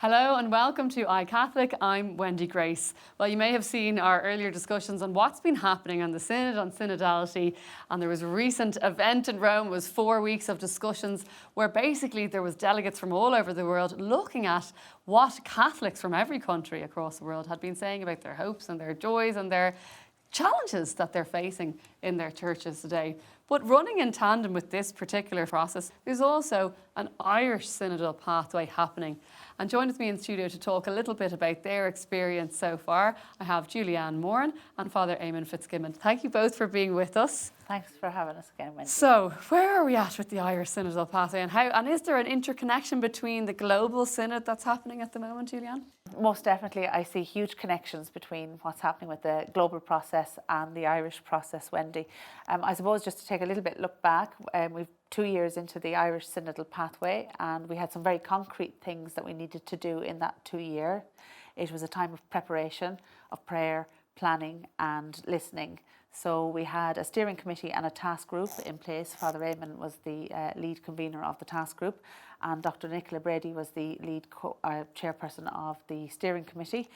Hello and welcome to iCatholic. I'm Wendy Grace. Well, you may have seen our earlier discussions on what's been happening on the Synod on Synodality, and there was a recent event in Rome. It was 4 weeks of discussions where basically there was delegates from all over the world looking at what Catholics from every country across the world had been saying about their hopes and their joys and their challenges that they're facing in their churches today. But running in tandem with this particular process, there's also an Irish Synodal Pathway happening. And joined with me in studio to talk a little bit about their experience so far, I have Julieann Moran and Father Eamonn Fitzgibbon. Thank you both for being with us. Thanks for having us again, Wendy. So, where are we at with the Irish Synodal Pathway, and is there an interconnection between the global synod that's happening at the moment, Julieann? Most definitely, I see huge connections between what's happening with the global process and the Irish process, Wendy. I suppose just to take a little bit look back, we've 2 years into the Irish Synodal Pathway, and we had some very concrete things that we needed to do in that 2 year. It was a time of preparation, of prayer, planning and listening. So we had a steering committee and a task group in place. Father Eamonn was the lead convener of the task group, and Dr. Nicola Brady was the lead chairperson of the steering committee.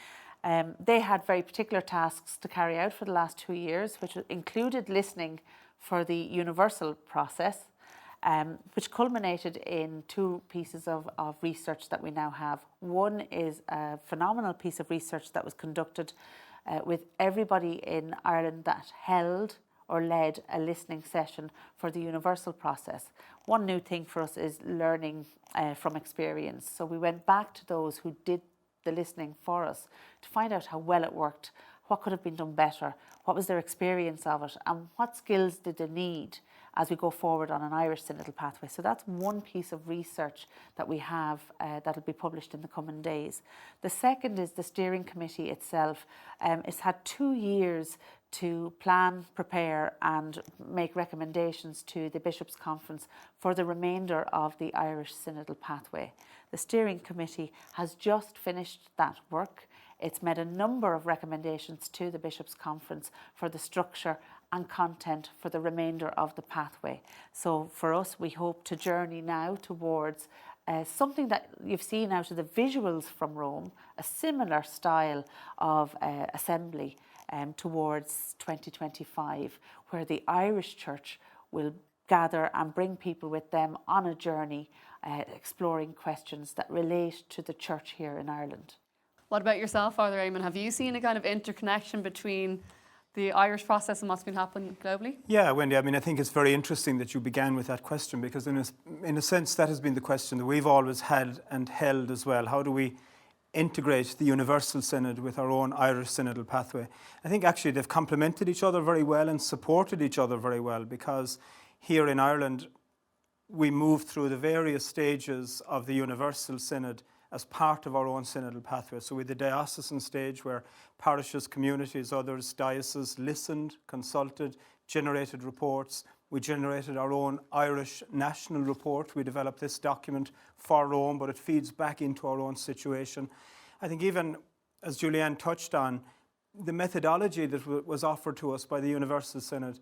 They had very particular tasks to carry out for the last 2 years, which included listening for the universal process, which culminated in 2 pieces of research that we now have. One is a phenomenal piece of research that was conducted with everybody in Ireland that held or led a listening session for the universal process. One new thing for us is learning from experience. So we went back to those who did the listening for us to find out how well it worked, what could have been done better, what was their experience of it, and what skills did they need as we go forward on an Irish Synodal Pathway. So that's one piece of research that we have that'll be published in the coming days. The second is the steering committee itself. It's had 2 years to plan, prepare and make recommendations to the Bishops' Conference for the remainder of the Irish Synodal Pathway. The steering committee has just finished that work. It's made a number of recommendations to the Bishops' Conference for the structure and content for the remainder of the pathway. So for us, we hope to journey now towards something that you've seen out of the visuals from Rome, a similar style of assembly towards 2025, where the Irish Church will gather and bring people with them on a journey, exploring questions that relate to the Church here in Ireland. What about yourself, Father Eamonn? Have you seen a kind of interconnection between the Irish process and what's been happening globally? Yeah, Wendy, I think it's very interesting that you began with that question, because in a sense that has been the question that we've always had and held as well. How do we integrate the Universal Synod with our own Irish Synodal Pathway? I think actually they've complemented each other very well and supported each other very well, because here in Ireland we moved through the various stages of the Universal Synod as part of our own synodal pathway. So with the diocesan stage, where parishes, communities, others, dioceses listened, consulted, generated reports. We generated our own Irish national report. We developed this document for Rome, but it feeds back into our own situation. I think even, as Julieann touched on, the methodology that was offered to us by the Universal Synod,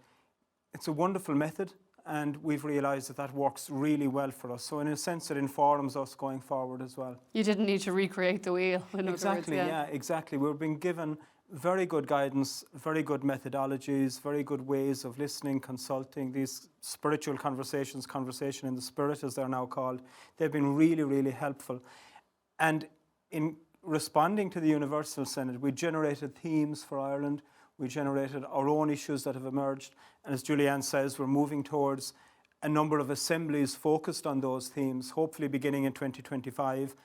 it's a wonderful method, and we've realised that that works really well for us. So in a sense, it informs us going forward as well. You didn't need to recreate the wheel. Exactly, yeah, exactly. We're being given very good guidance, very good methodologies, very good ways of listening, consulting, these spiritual conversations, conversation in the spirit as they're now called. They've been really, really helpful. And in responding to the Universal Synod, we generated themes for Ireland. We generated our own issues that have emerged. And as Julieann says, we're moving towards a number of assemblies focused on those themes, hopefully beginning in 2025,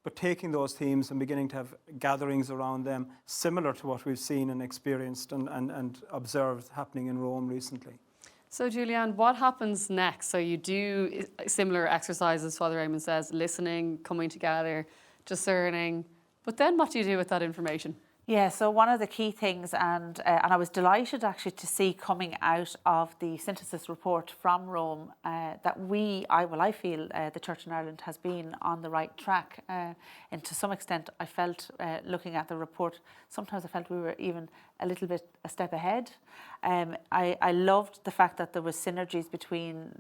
but taking those themes and beginning to have gatherings around them, similar to what we've seen and experienced and observed happening in Rome recently. So Julieann, what happens next? So you do similar exercises, Father Eamonn says, listening, coming together, discerning, but then what do you do with that information? Yeah, so one of the key things, and I was delighted actually to see coming out of the synthesis report from Rome that I feel the Church in Ireland has been on the right track. And to some extent, I felt looking at the report, sometimes I felt we were even a step ahead. I loved the fact that there was synergies between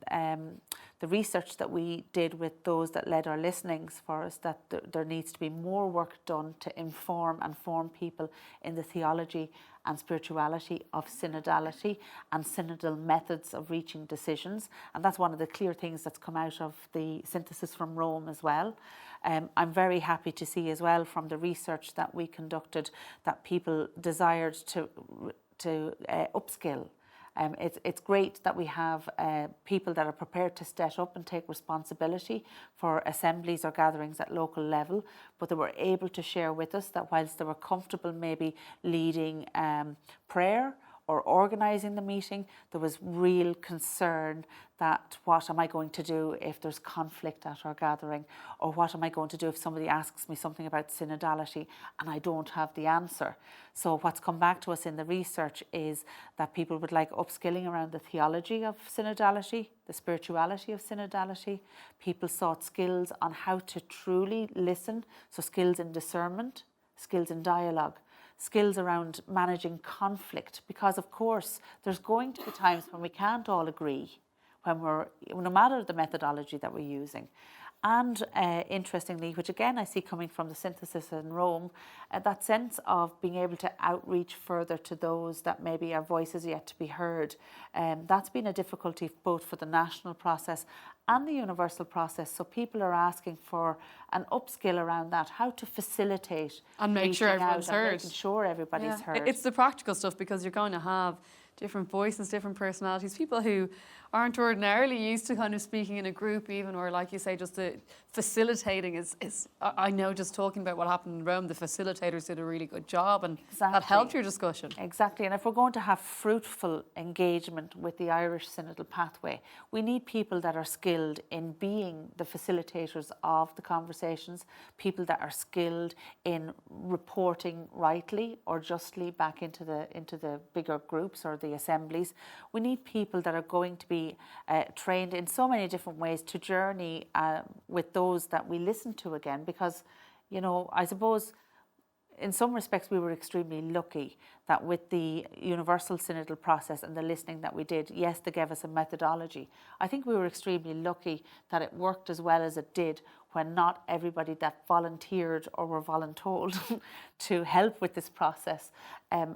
the research that we did with those that led our listenings for us, that there needs to be more work done to inform and form people in the theology and spirituality of synodality and synodal methods of reaching decisions. And that's one of the clear things that's come out of the synthesis from Rome as well. I'm very happy to see as well from the research that we conducted that people desired to upskill. It's great that we have people that are prepared to step up and take responsibility for assemblies or gatherings at local level, but they were able to share with us that whilst they were comfortable maybe leading prayer or organising the meeting, there was real concern that what am I going to do if there's conflict at our gathering, or what am I going to do if somebody asks me something about synodality and I don't have the answer. So what's come back to us in the research is that people would like upskilling around the theology of synodality, the spirituality of synodality. People sought skills on how to truly listen, so skills in discernment, skills in dialogue, skills around managing conflict, because of course there's going to be times when we can't all agree, no matter the methodology that we're using. And interestingly, which again I see coming from the synthesis in Rome, that sense of being able to outreach further to those that maybe our voices yet to be heard. That's been a difficulty both for the national process and the universal process. So people are asking for an upskill around that, how to facilitate and make sure everyone's heard. Making sure everybody's heard. It's the practical stuff, because you're going to have different voices, different personalities, people who aren't ordinarily used to kind of speaking in a group even, or like you say, just the facilitating is I know just talking about what happened in Rome, the facilitators did a really good job, and that helped your discussion. Exactly, and if we're going to have fruitful engagement with the Irish Synodal Pathway, we need people that are skilled in being the facilitators of the conversations, people that are skilled in reporting rightly or justly back into the bigger groups or the assemblies. We need people that are going to be trained in so many different ways to journey with those that we listen to again, because, you know, I suppose in some respects we were extremely lucky that with the universal synodal process and the listening that we did, yes, they gave us a methodology. I think we were extremely lucky that it worked as well as it did when not everybody that volunteered or were voluntold to help with this process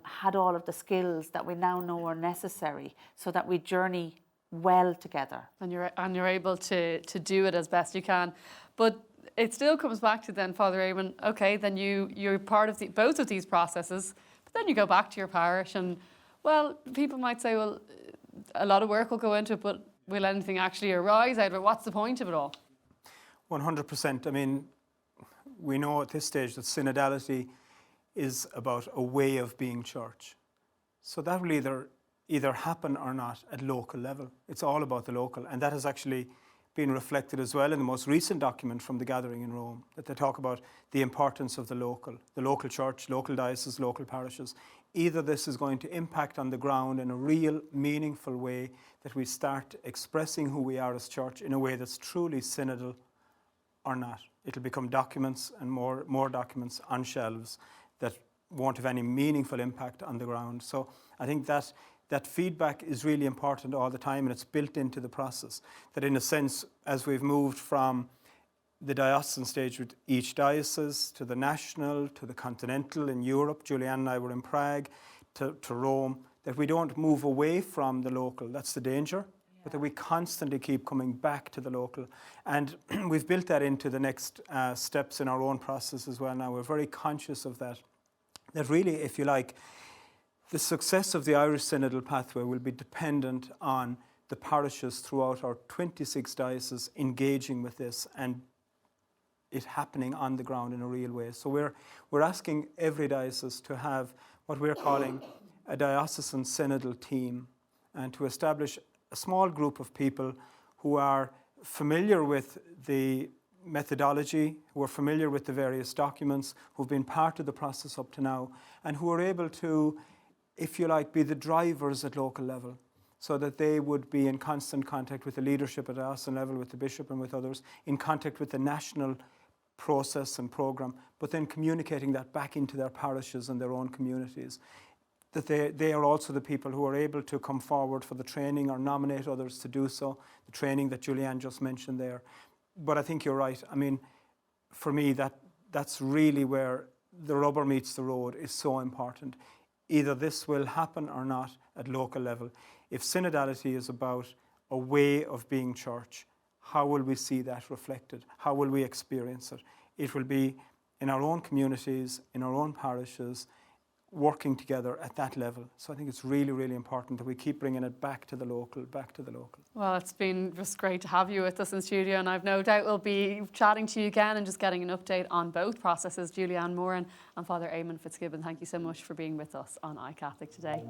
had all of the skills that we now know are necessary so that we journey well together. And you're able to do it as best you can. But it still comes back to then, Father Eamonn, okay, then you're part of both of these processes, but then you go back to your parish and, well, people might say, well, a lot of work will go into it, but will anything actually arise out of it? What's the point of it all? 100%. I mean, we know at this stage that synodality is about a way of being church. So that will either happen or not at local level. It's all about the local, and that has actually been reflected as well in the most recent document from the gathering in Rome, that they talk about the importance of the local church, local diocese, local parishes. Either this is going to impact on the ground in a real, meaningful way, that we start expressing who we are as church in a way that's truly synodal, or not. It'll become documents and more documents on shelves that won't have any meaningful impact on the ground. So I think that feedback is really important all the time, and it's built into the process. That in a sense, as we've moved from the diocesan stage with each diocese to the national, to the continental in Europe, Julieann and I were in Prague, to Rome, that we don't move away from the local. That's the danger. But that we constantly keep coming back to the local. And we've built that into the next steps in our own process as well now. We're very conscious of that. That really, if you like, the success of the Irish Synodal Pathway will be dependent on the parishes throughout our 26 dioceses engaging with this and it happening on the ground in a real way. So we're asking every diocese to have what we're calling a diocesan synodal team, and to establish a small group of people who are familiar with the methodology, who are familiar with the various documents, who've been part of the process up to now, and who are able to, if you like, be the drivers at local level, so that they would be in constant contact with the leadership at diocesan level, with the bishop and with others, in contact with the national process and programme, but then communicating that back into their parishes and their own communities. that they are also the people who are able to come forward for the training or nominate others to do so, the training that Julieann just mentioned there. But I think you're right. I mean, for me, that's really where the rubber meets the road is so important. Either this will happen or not at local level. If synodality is about a way of being church, how will we see that reflected? How will we experience it? It will be in our own communities, in our own parishes, working together at that level. So I think it's really, really important that we keep bringing it back to the local. Well, it's been just great to have you with us in studio, and I've no doubt we'll be chatting to you again and just getting an update on both processes. Julieann Moran and Father Eamonn Fitzgibbon, thank you so much for being with us on iCatholic today.